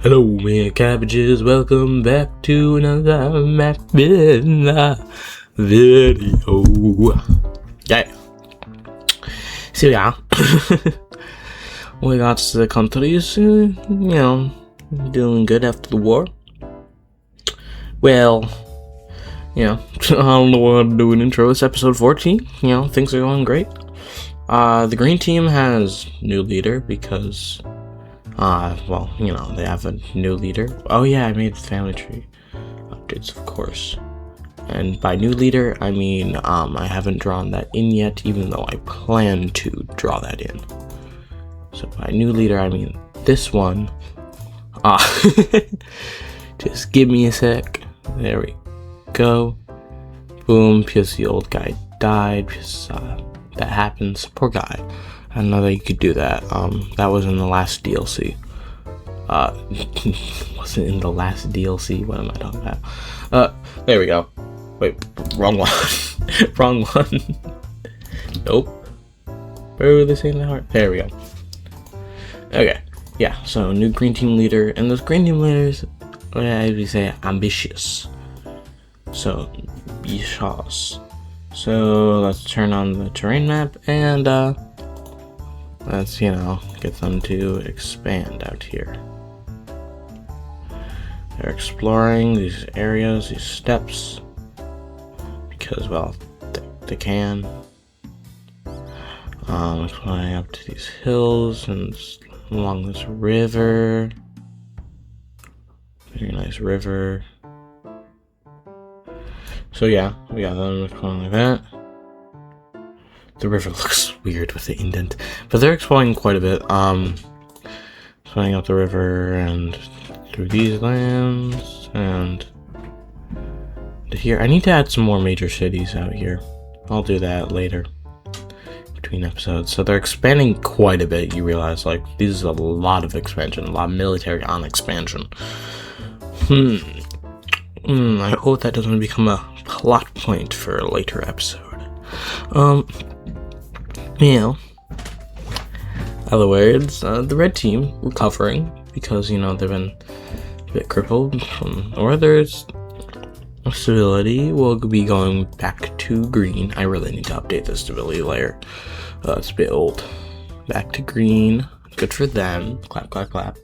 Hello, man, cabbages. Welcome back to another map video. Yeah. So yeah, we got the countries, doing good after the war. Well, I don't know what to do an intro. It's episode 14. Things are going great. The green team has new leader because, they have a new leader. Oh yeah, I made the family tree updates, of course. And by new leader, I mean, I haven't drawn that in yet, even though I plan to draw that in. So by new leader, I mean this one. Just give me a sec. There we go. Boom, because the old guy died, because that happens. Poor guy. I didn't know that you could do that. That was in the last DLC. Wasn't in the last DLC? What am I talking about? There we go. Wait, wrong one. Wrong one. Nope. Where were they saying that hard? There we go. Okay. Yeah, so new green team leader. And those green team leaders, as we say, ambitious. So, ambitious. So, let's turn on the terrain map and, let's, get them to expand out here. They're exploring these areas, these steppes, because, well, they can. Flying up to these hills and along this river. Very nice river. So yeah, we got them going like that. The river looks weird with the indent, but they're exploring quite a bit. Flying up the river and through these lands and to here. I need to add some more major cities out here. I'll do that later between episodes. So they're expanding quite a bit. You realize, like, this is a lot of expansion, a lot of military on expansion. I hope that doesn't become a plot point for a later episode. Other words, the red team recovering because, they've been a bit crippled or there's stability. Will be going back to green. I really need to update the stability layer. It's a bit old. Back to green. Good for them. Clap, clap, clap.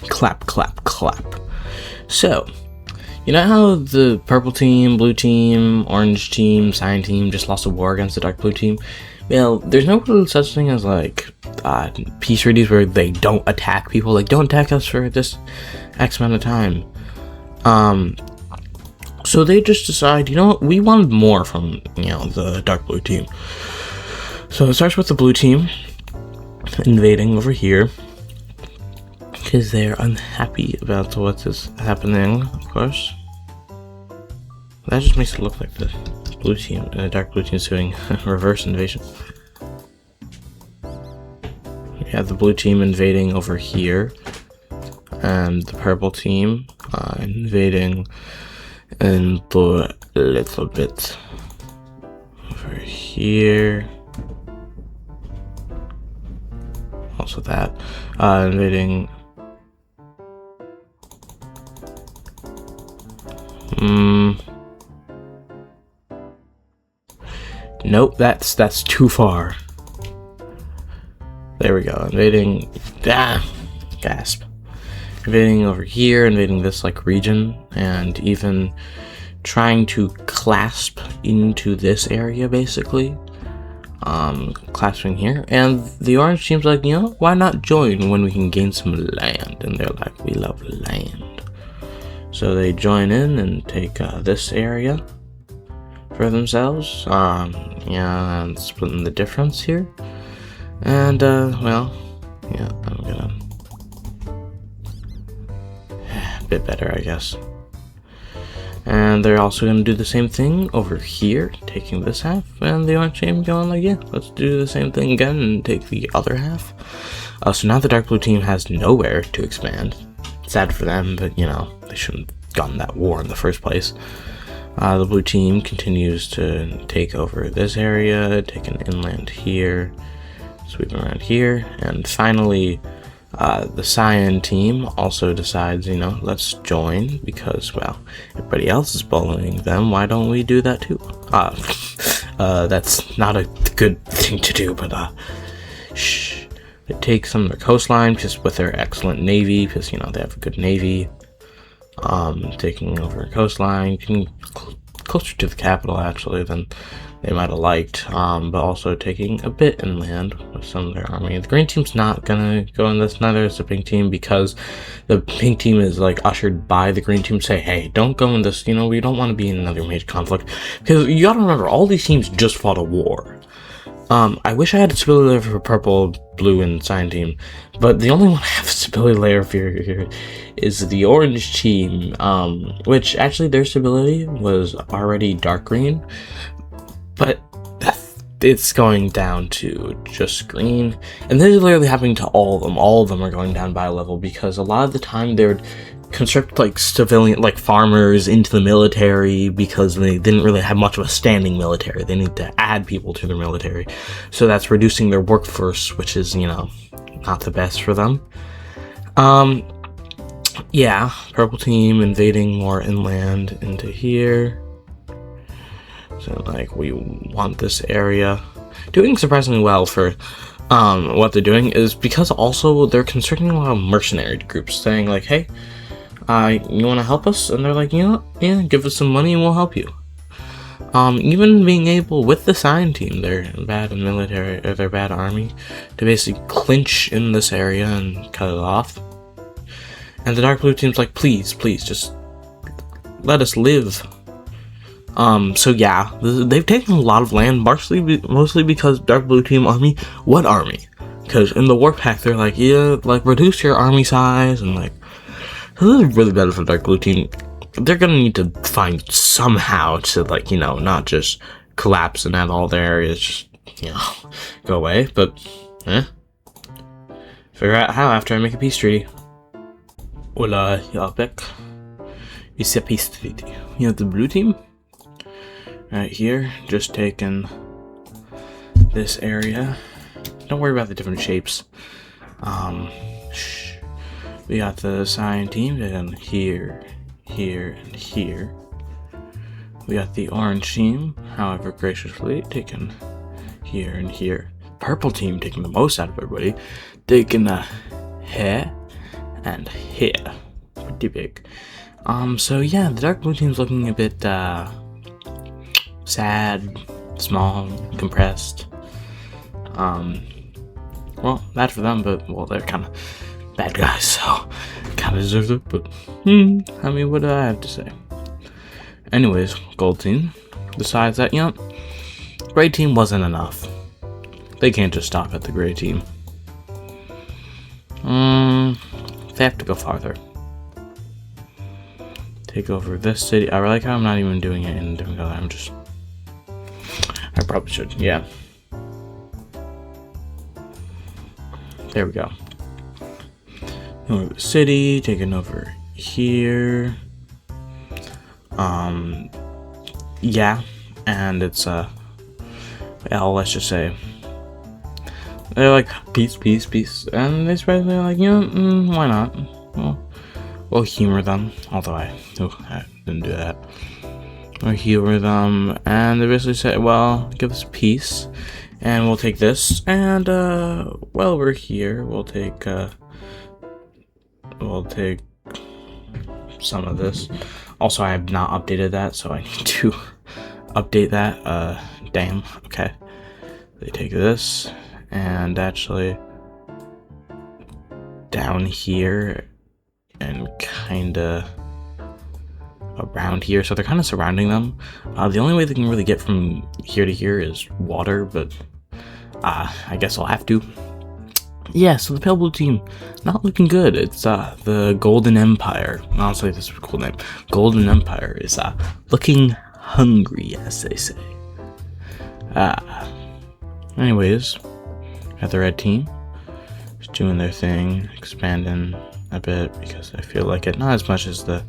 Clap, clap, clap. So, you know how the purple team, blue team, orange team, cyan team just lost a war against the dark blue team? Well, there's no such thing as, like, peace treaties where they don't attack people. Like, don't attack us for this X amount of time. So they just decide, we wanted more from, the dark blue team. So it starts with the blue team invading over here. Because they're unhappy about what is happening, of course. That just makes it look like the blue team, the dark blue team is doing reverse invasion. We have the blue team invading over here, and the purple team invading in the little bit over here. Also that invading. Nope, that's too far. There we go. Invading. Gasp. Invading over here, invading this region, and even trying to clasp into this area basically. Clasping here, and the orange team's like, why not join when we can gain some land? And they're like, we love land. So they join in and take this area for themselves. And splitting the difference here. And, I'm gonna... a bit better, I guess. And they're also gonna do the same thing over here, taking this half. And the orange team going like, yeah, let's do the same thing again and take the other half. So now the dark blue team has nowhere to expand. Sad for them, but, they shouldn't have gotten that war in the first place. The blue team continues to take over this area, take an inland here, sweep around here, and finally The Cyan team also decides, you know, let's join because, well, everybody else is bullying them. Why don't we do that too? That's not a good thing to do, but, shh. They take some of their coastline just with their excellent navy because, you know, they have a good navy. Taking over a coastline, getting closer to the capital actually than they might have liked, but also taking a bit inland with some of their army. The green team's not gonna go in this, neither is the pink team, because the pink team is like ushered by the green team to say, hey, don't go in this, you know, we don't want to be in another major conflict, because you gotta remember, all these teams just fought a war. I wish I had a stability layer for purple, blue, and cyan team, but the only one I have a stability layer for here is the orange team, which actually their stability was already dark green, but it's going down to just green, and this is literally happening to all of them. All of them are going down by a level because a lot of the time they're construct like civilian, like farmers into the military because they didn't really have much of a standing military. They need to add people to their military, so that's reducing their workforce, which is, you know, not the best for them. Yeah, purple team invading more inland into here. So like we want this area, doing surprisingly well for what they're doing is because also they're constructing a lot of mercenary groups, saying like, hey, you want to help us? And they're like, you know, yeah, give us some money and we'll help you. Even being able, with the Cyan team, their bad military, or their bad army, to basically clinch in this area and cut it off. And the dark blue team's like, please, just let us live. So yeah, they've taken a lot of land, mostly because dark blue team army, what army? Because in the war pack, they're like, yeah, like, reduce your army size, and like, this is really bad for dark blue team. They're gonna need to find somehow to, like, you know, not just collapse and have all their areas just, you know, go away, but, figure out how after I make a peace treaty. Hola, jag back. We see a peace treaty. You have the blue team right here, just taking this area. Don't worry about the different shapes. We got the Cyan team taking here, here, and here. We got the orange team, however graciously, taking here and here. Purple team taking the most out of everybody, taking here and here. Pretty big. So yeah, the dark blue team's looking a bit sad, small, compressed. Well, bad for them, but well, they're kind of bad guys, so kind of deserves it. But I mean, what do I have to say? Anyways, gold team decides that, you know, gray team wasn't enough. They can't just stop at the gray team. They have to go farther. Take over this city. I like how I'm not even doing it in a different color. I'm just, I probably should. Yeah. There we go. Over the city, taking over here. Yeah, and it's well, let's just say they're like peace, peace, peace, and they spread. They're like, you know, why not? Well, we'll humor them. Although I didn't do that. We'll humor them, and they basically say, well, give us peace, and we'll take this, and while we're here, we'll take some of this. Also, I have not updated that, so I need to update that. Damn. Okay. They take this, and actually down here, and kinda around here, so they're kind of surrounding them. The only way they can really get from here to here is water, but I guess I'll have to. Yeah, so the pale blue team, not looking good. It's the Golden Empire. Honestly, this is a cool name. Golden Empire is looking hungry, as they say. Anyways, got the red team just doing their thing, expanding a bit because I feel like it, not as much as the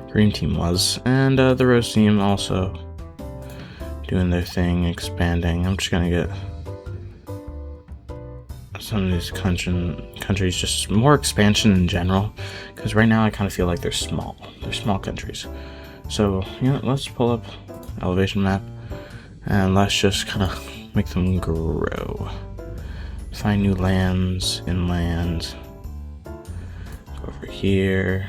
green team was, and the rose team also doing their thing, expanding. I'm just gonna get some of these countries, just more expansion in general, because right now I kind of feel like they're small countries. So let's pull up elevation map and let's just kind of make them grow. Find new lands, inland, over here,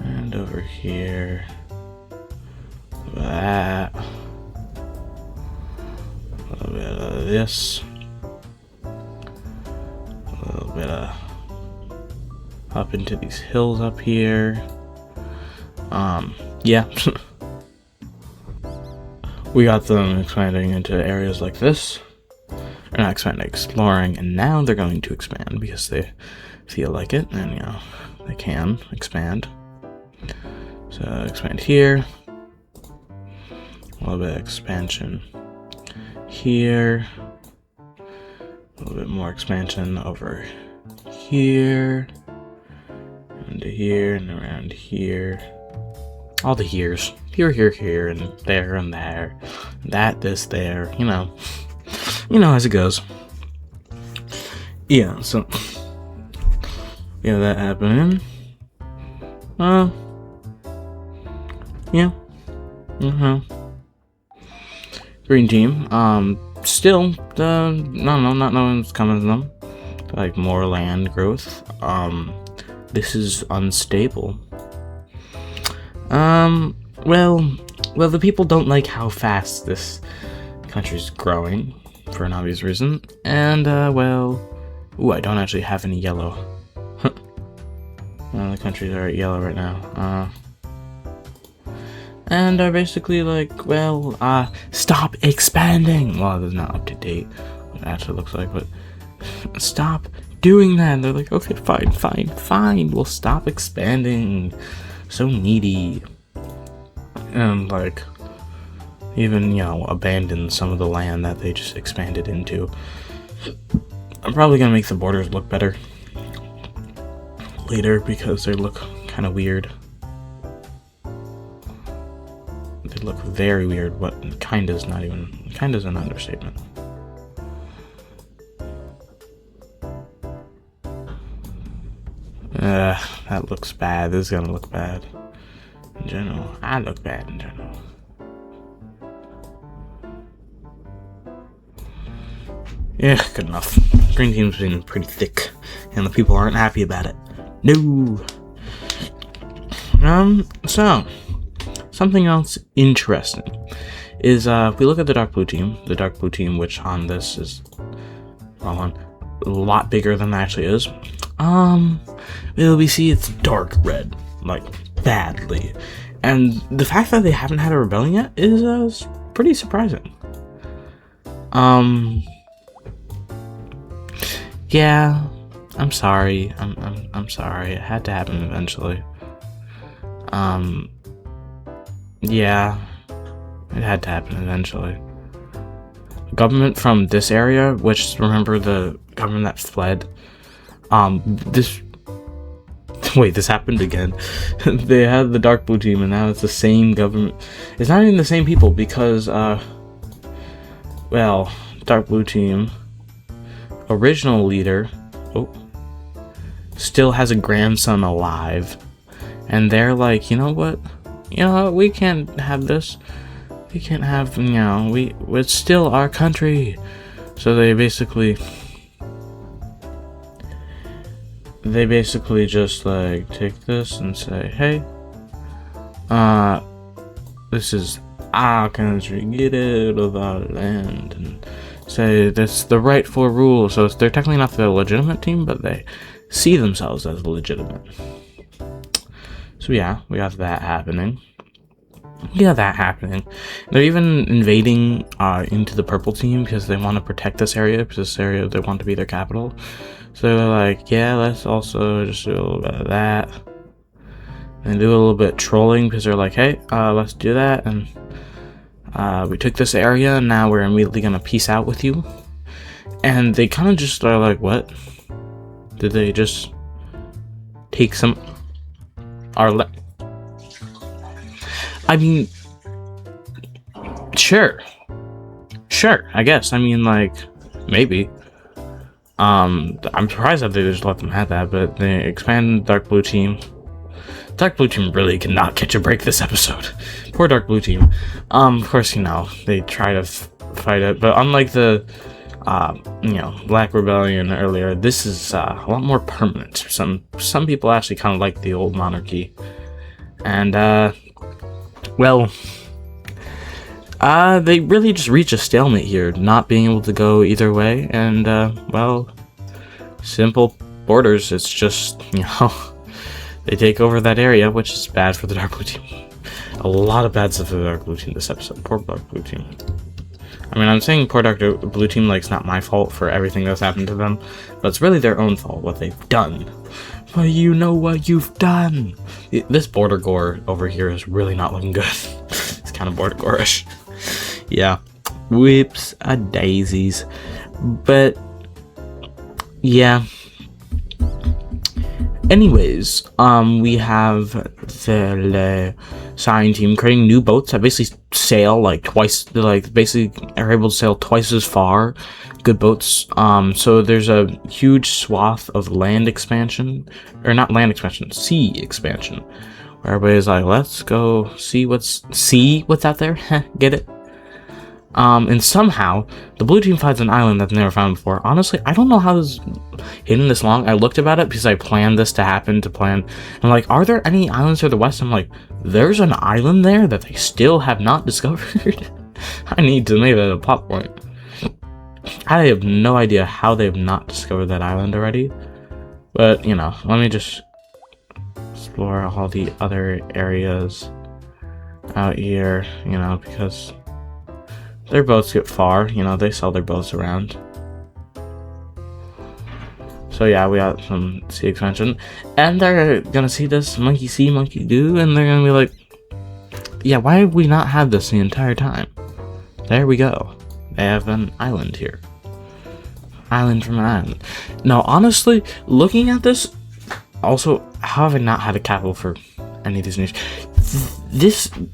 and over here, that, a little bit of this, a little bit of up into these hills up here. Yeah. We got them expanding into areas like this. They're not expanding, exploring, and now they're going to expand because they feel like it, and they can expand. So expand here, a little bit of expansion here, a little bit more expansion over here, into here, and around here. All the here's. Here, and there, and there. That, this, there, as it goes. Yeah, so that happening. Green team. Still, not knowing what's coming to them. Like more land growth. This is unstable. Well, the people don't like how fast this country's growing, for an obvious reason. And, I don't actually have any yellow. The countries are yellow right now. And are basically like, stop expanding! Well, that's not up to date what it actually looks like, but stop doing that! And they're like, okay, fine, we'll stop expanding. So needy. And even abandon some of the land that they just expanded into. I'm probably gonna make the borders look better later because they look kind of weird. They look very weird. What kind is not even kind is an understatement. That looks bad. This is gonna look bad. In general, I look bad in general. Yeah, good enough. Green team's been pretty thick, and the people aren't happy about it. No. So something else interesting is if we look at the dark blue team, which on this is a lot bigger than it actually is. We see it's dark red, like badly, and the fact that they haven't had a rebellion yet is pretty surprising. Yeah, I'm sorry. I'm sorry. It had to happen eventually. Yeah, it had to happen eventually. Government from this area, which remember the government that fled. This happened again. They had the dark blue team, and now it's the same government. It's not even the same people because, dark blue team, original leader, still has a grandson alive, and they're like, you know what, we can't have this. We can't have, it's still our country. So they basically just like take this and say, hey, this is our country, get out of our land, and say that's the rightful rule. So they're technically not the legitimate team, but they see themselves as legitimate. So yeah, we got that happening. They're even invading into the purple team because they want to protect this area, because this area they want to be their capital. So they're like, yeah, let's also just do a little bit of that. And do a little bit of trolling because they're like, hey, let's do that. And we took this area and now we're immediately going to peace out with you. And they kind of just are like, what? Did they just take some... I mean, sure, I guess. I mean, like, maybe. I'm surprised that they just let them have that, but they expanded Dark Blue Team. Dark Blue Team really cannot catch a break this episode. Poor Dark Blue Team. Of course, they try to fight it, but unlike the, Black Rebellion earlier, this is a lot more permanent. Some people actually kind of like the old monarchy. And, they really just reach a stalemate here, not being able to go either way, and, simple borders. It's just, they take over that area, which is bad for the Dark Blue Team. A lot of bad stuff for the Dark Blue Team this episode. Poor Dark Blue Team. I mean, I'm saying poor Dark Blue Team like it's not my fault for everything that's happened to them, but it's really their own fault, what they've done. Well, you know what you've done. This border gore over here is really not looking good. It's kind of border gore-ish. Yeah. Whoops a daisies. But yeah. Anyways, we have the Cyan team creating new boats that basically sail like twice, basically are able to sail twice as far. Good boats. So there's a huge swath of land expansion, or not land expansion, sea expansion, where everybody's like, let's go see what's out there. Get it? And somehow the blue team finds an island that's never found before. Honestly, I don't know how this is hidden this long. I looked about it because I planned this to happen I'm like, are there any islands to the west? I'm like, there's an island there that they still have not discovered. I need to make that a plot point. I have no idea how they have not discovered that island already. But, let me just explore all the other areas out here, because their boats get far, they sell their boats around. So yeah, we got some sea expansion. And they're gonna see this monkey see, monkey do, and they're gonna be like, yeah, why have we not had this the entire time? There we go. They have an island here. Island from an island. No, honestly, looking at this, also, how have I not had a capital for any of these news?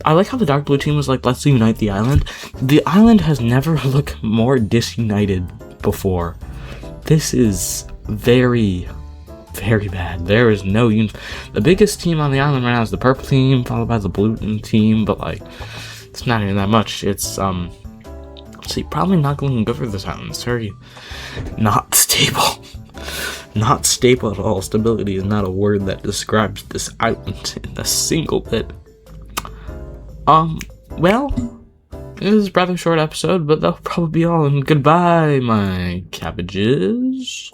I like how the Dark Blue Team was like, let's unite the island. The island has never looked more disunited before. This is very, very bad. There is no the biggest team on the island right now is the purple team, followed by the blue team, but like, it's not even that much. It's, probably not going good for this island. It's very not stable. Not stable at all. Stability is not a word that describes this island in a single bit. Well, it was a rather short episode, but that'll probably be all, and goodbye, my cabbages.